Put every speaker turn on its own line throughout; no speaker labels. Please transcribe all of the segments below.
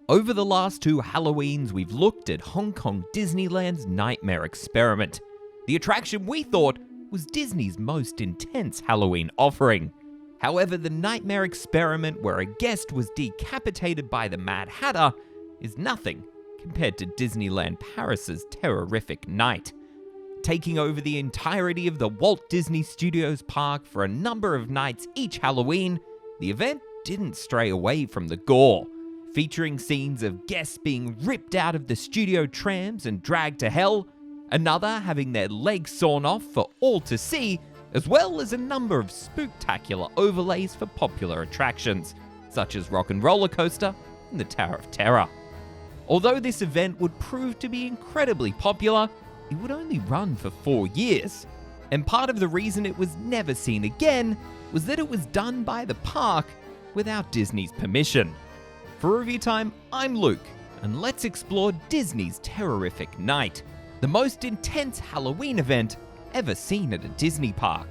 Over the last two Halloweens, we've looked at Hong Kong Disneyland's Nightmare Experiment, the attraction we thought was Disney's most intense Halloween offering. However, the Nightmare Experiment, where a guest was decapitated by the Mad Hatter, is nothing compared to Disneyland Paris's Terrorific Night. Taking over the entirety of the Walt Disney Studios park for a number of nights each Halloween, the event didn't stray away from the gore, featuring scenes of guests being ripped out of the studio trams and dragged to hell, another having their legs sawn off for all to see, as well as a number of spooktacular overlays for popular attractions, such as Rock and Roller Coaster and the Tower of Terror. Although this event would prove to be incredibly popular, it would only run for 4 years. And part of the reason it was never seen again was that it was done by the park without Disney's permission. For Review Time, I'm Luke, and let's explore Disney's Terrorific Night, the most intense Halloween event ever seen at a Disney park.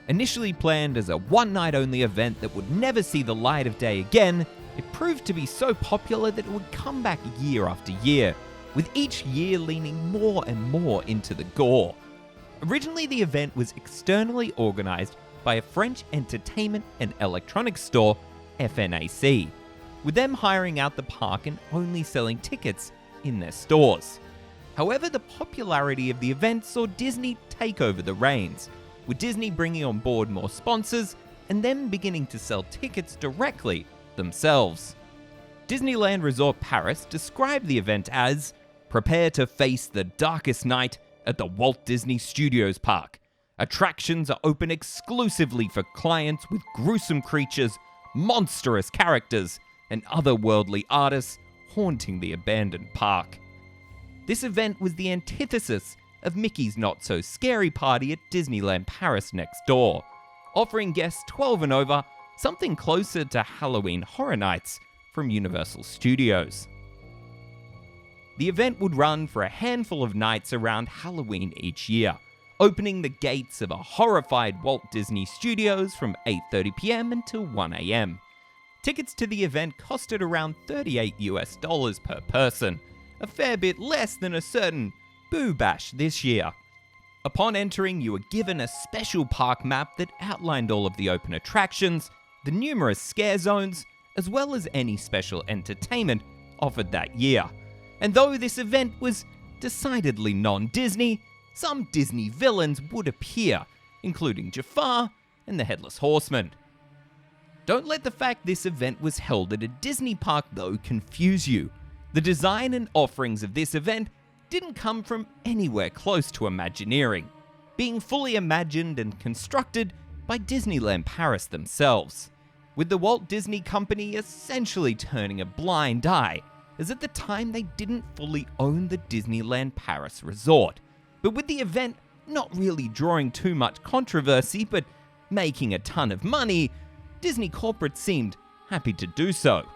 Initially planned as a one-night-only event that would never see the light of day again, it proved to be so popular that it would come back year after year, with each year leaning more and more into the gore. Originally, the event was externally organized by a French entertainment and electronics store, FNAC, with them hiring out the park and only selling tickets in their stores. However, the popularity of the event saw Disney take over the reins, with Disney bringing on board more sponsors and them beginning to sell tickets directly themselves. Disneyland Resort Paris described the event as, "Prepare to face the darkest night at the Walt Disney Studios Park. Attractions are open exclusively for clients with gruesome creatures, monstrous characters, and otherworldly artists haunting the abandoned park." This event was the antithesis of Mickey's Not-So-Scary Party at Disneyland Paris next door, offering guests 12 and over something closer to Halloween Horror Nights from Universal Studios. The event would run for a handful of nights around Halloween each year, opening the gates of a horrified Walt Disney Studios from 8:30 p.m. until 1 a.m. Tickets to the event costed around $38 per person, a fair bit less than a certain Boo Bash this year. Upon entering, you were given a special park map that outlined all of the open attractions, the numerous scare zones, as well as any special entertainment offered that year. And though this event was decidedly non-Disney, some Disney villains would appear, including Jafar and the Headless Horseman. Don't let the fact this event was held at a Disney park, though, confuse you. The design and offerings of this event didn't come from anywhere close to Imagineering, being fully imagined and constructed by Disneyland Paris themselves, with the Walt Disney Company essentially turning a blind eye, as at the time they didn't fully own the Disneyland Paris resort, but with the event not really drawing too much controversy but making a ton of money, Disney corporate seemed happy to do so.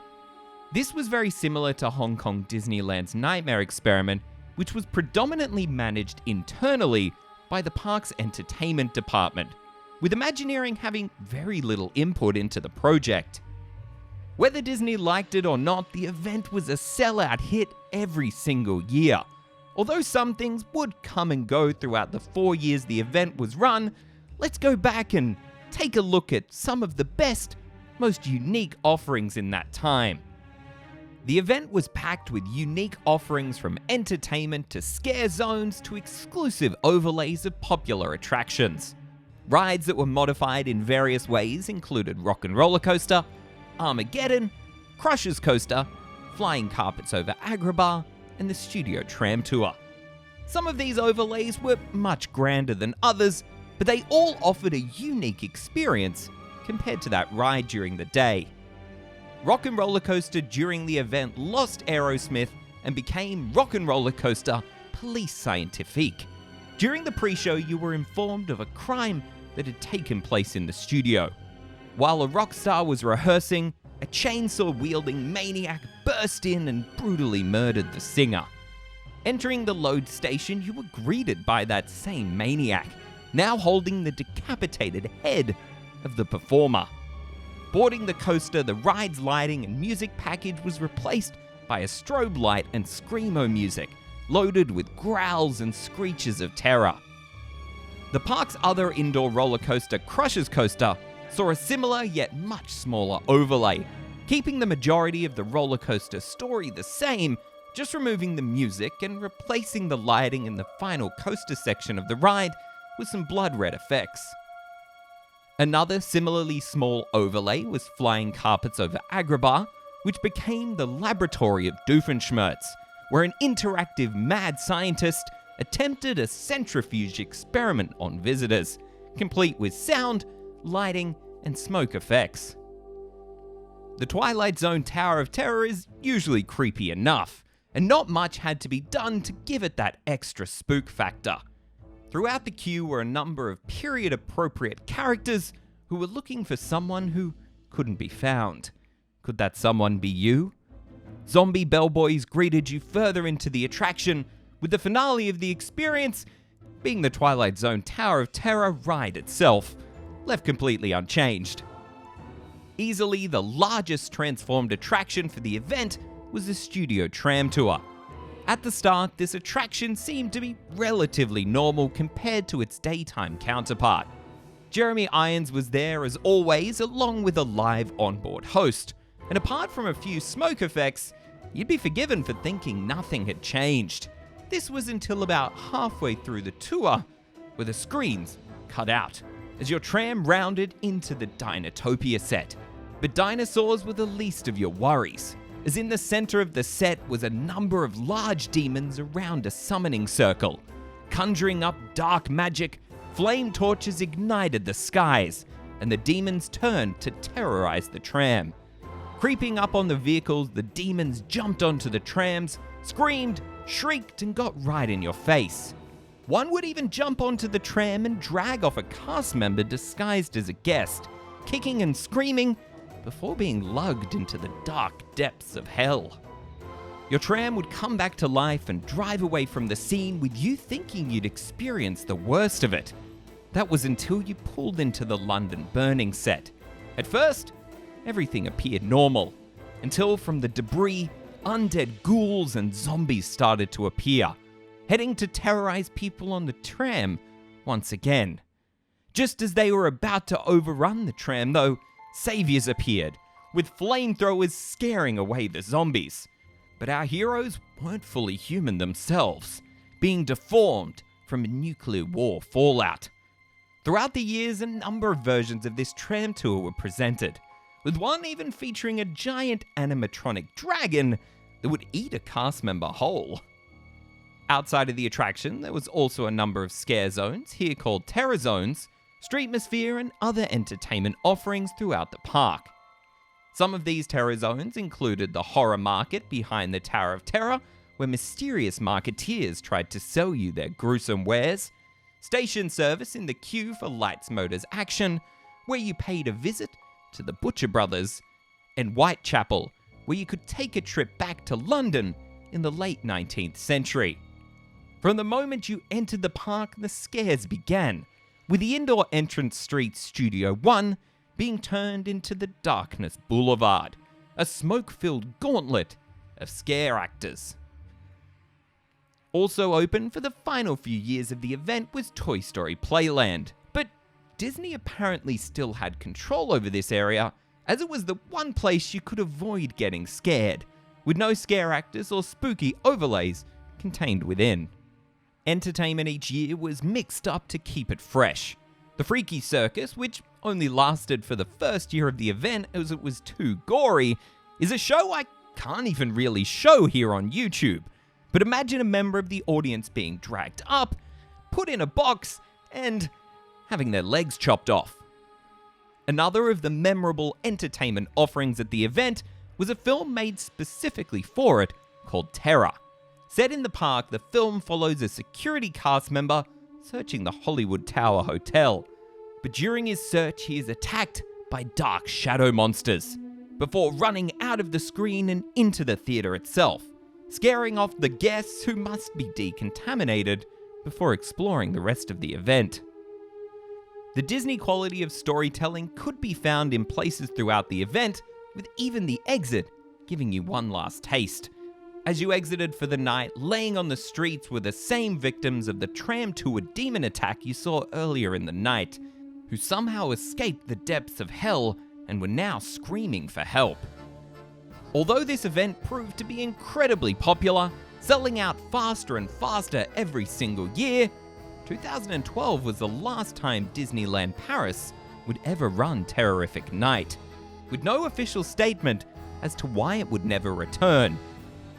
This was very similar to Hong Kong Disneyland's Nightmare Experiment, which was predominantly managed internally by the park's entertainment department, with Imagineering having very little input into the project. Whether Disney liked it or not, the event was a sellout hit every single year. Although some things would come and go throughout the 4 years the event was run, let's go back and take a look at some of the best, most unique offerings in that time. The event was packed with unique offerings from entertainment to scare zones to exclusive overlays of popular attractions. Rides that were modified in various ways included Rock and Roller Coaster, Armageddon, Crushers Coaster, Flying Carpets over Agrabah, and the Studio Tram Tour. Some of these overlays were much grander than others, but they all offered a unique experience compared to that ride during the day. Rock and Roller Coaster during the event lost Aerosmith and became Rock and Roller Coaster Police Scientifique. During the pre-show, you were informed of a crime that had taken place in the studio. While a rock star was rehearsing, a chainsaw-wielding maniac burst in and brutally murdered the singer. Entering the load station, you were greeted by that same maniac, now holding the decapitated head of the performer. Boarding the coaster, the ride's lighting and music package was replaced by a strobe light and screamo music, loaded with growls and screeches of terror. The park's other indoor roller coaster, Crushers Coaster, saw a similar yet much smaller overlay, keeping the majority of the roller coaster story the same, just removing the music and replacing the lighting in the final coaster section of the ride with some blood red effects. Another similarly small overlay was Flying Carpets over Agrabah, which became the laboratory of Doofenshmirtz, where an interactive mad scientist attempted a centrifuge experiment on visitors, complete with sound, lighting, and smoke effects. The Twilight Zone Tower of Terror is usually creepy enough, and not much had to be done to give it that extra spook factor. Throughout the queue were a number of period-appropriate characters who were looking for someone who couldn't be found. Could that someone be you? Zombie bellboys greeted you further into the attraction, with the finale of the experience being the Twilight Zone Tower of Terror ride itself, left completely unchanged. Easily the largest transformed attraction for the event was the Studio Tram Tour. At the start, this attraction seemed to be relatively normal compared to its daytime counterpart. Jeremy Irons was there as always, along with a live onboard host, and apart from a few smoke effects, you'd be forgiven for thinking nothing had changed. This was until about halfway through the tour, where the screens cut out, as your tram rounded into the Dinotopia set. But dinosaurs were the least of your worries, as in the center of the set was a number of large demons around a summoning circle. Conjuring up dark magic, flame torches ignited the skies, and the demons turned to terrorize the tram. Creeping up on the vehicles, the demons jumped onto the trams, screamed, shrieked, and got right in your face. One would even jump onto the tram and drag off a cast member disguised as a guest, kicking and screaming before being lugged into the dark depths of hell. Your tram would come back to life and drive away from the scene with you thinking you'd experienced the worst of it. That was until you pulled into the London Burning set. At first, everything appeared normal, until from the debris, undead ghouls and zombies started to appear, heading to terrorize people on the tram once again. Just as they were about to overrun the tram, though, saviors appeared, with flamethrowers scaring away the zombies. But our heroes weren't fully human themselves, being deformed from a nuclear war fallout. Throughout the years, a number of versions of this tram tour were presented, with one even featuring a giant animatronic dragon that would eat a cast member whole. Outside of the attraction, there was also a number of scare zones, here called terror zones, streetmosphere, and other entertainment offerings throughout the park. Some of these terror zones included the horror market behind the Tower of Terror, where mysterious marketeers tried to sell you their gruesome wares, station service in the queue for Lights Motors Action, where you paid a visit to the Butcher Brothers, and Whitechapel, where you could take a trip back to London in the late 19th century. From the moment you entered the park, the scares began, with the indoor entrance street Studio 1 being turned into the Darkness Boulevard, a smoke-filled gauntlet of scare actors. Also open for the final few years of the event was Toy Story Playland, but Disney apparently still had control over this area, as it was the one place you could avoid getting scared, with no scare actors or spooky overlays contained within. Entertainment each year was mixed up to keep it fresh. The Freaky Circus, which only lasted for the first year of the event as it was too gory, is a show I can't even really show here on YouTube. But imagine a member of the audience being dragged up, put in a box, and having their legs chopped off. Another of the memorable entertainment offerings at the event was a film made specifically for it called Terror. Set in the park, the film follows a security cast member searching the Hollywood Tower Hotel. But during his search, he is attacked by dark shadow monsters, before running out of the screen and into the theater itself, scaring off the guests who must be decontaminated before exploring the rest of the event. The Disney quality of storytelling could be found in places throughout the event, with even the exit giving you one last taste. As you exited for the night, laying on the streets were the same victims of the tram tour demon attack you saw earlier in the night, who somehow escaped the depths of hell and were now screaming for help. Although this event proved to be incredibly popular, selling out faster and faster every single year, 2012 was the last time Disneyland Paris would ever run Terrorific Night, with no official statement as to why it would never return.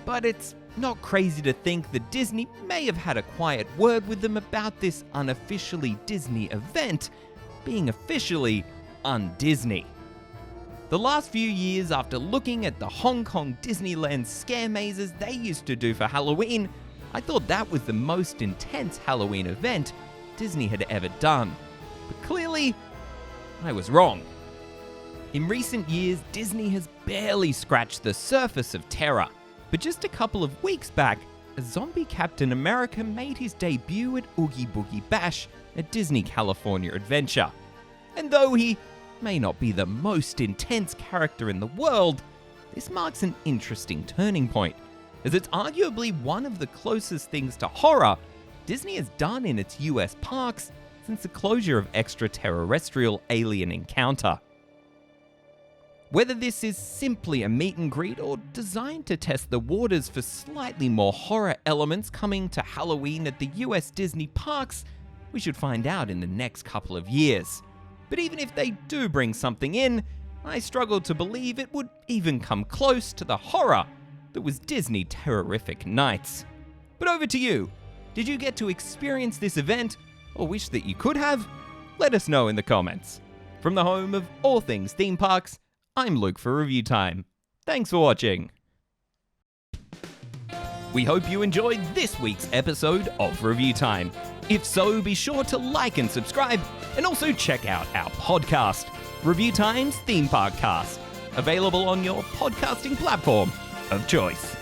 But it's not crazy to think that Disney may have had a quiet word with them about this unofficially Disney event being officially un-Disney. The last few years, after looking at the Hong Kong Disneyland scare mazes they used to do for Halloween, I thought that was the most intense Halloween event Disney had ever done. But clearly, I was wrong. In recent years, Disney has barely scratched the surface of terror. But just a couple of weeks back, a zombie Captain America made his debut at Oogie Boogie Bash at Disney California Adventure. And though he may not be the most intense character in the world, this marks an interesting turning point, as it's arguably one of the closest things to horror Disney has done in its US parks since the closure of Extraterrestrial Alien Encounter. Whether this is simply a meet and greet or designed to test the waters for slightly more horror elements coming to Halloween at the US Disney parks, we should find out in the next couple of years. But even if they do bring something in, I struggle to believe it would even come close to the horror that was Disney Terrorific Nights. But over to you. Did you get to experience this event, or wish that you could have? Let us know in the comments. From the home of all things theme parks, I'm Luke for Review Time. Thanks for watching. We hope you enjoyed this week's episode of Review Time. If so, be sure to like and subscribe, and also check out our podcast, Review Time's Theme Park Cast, available on your podcasting platform of choice.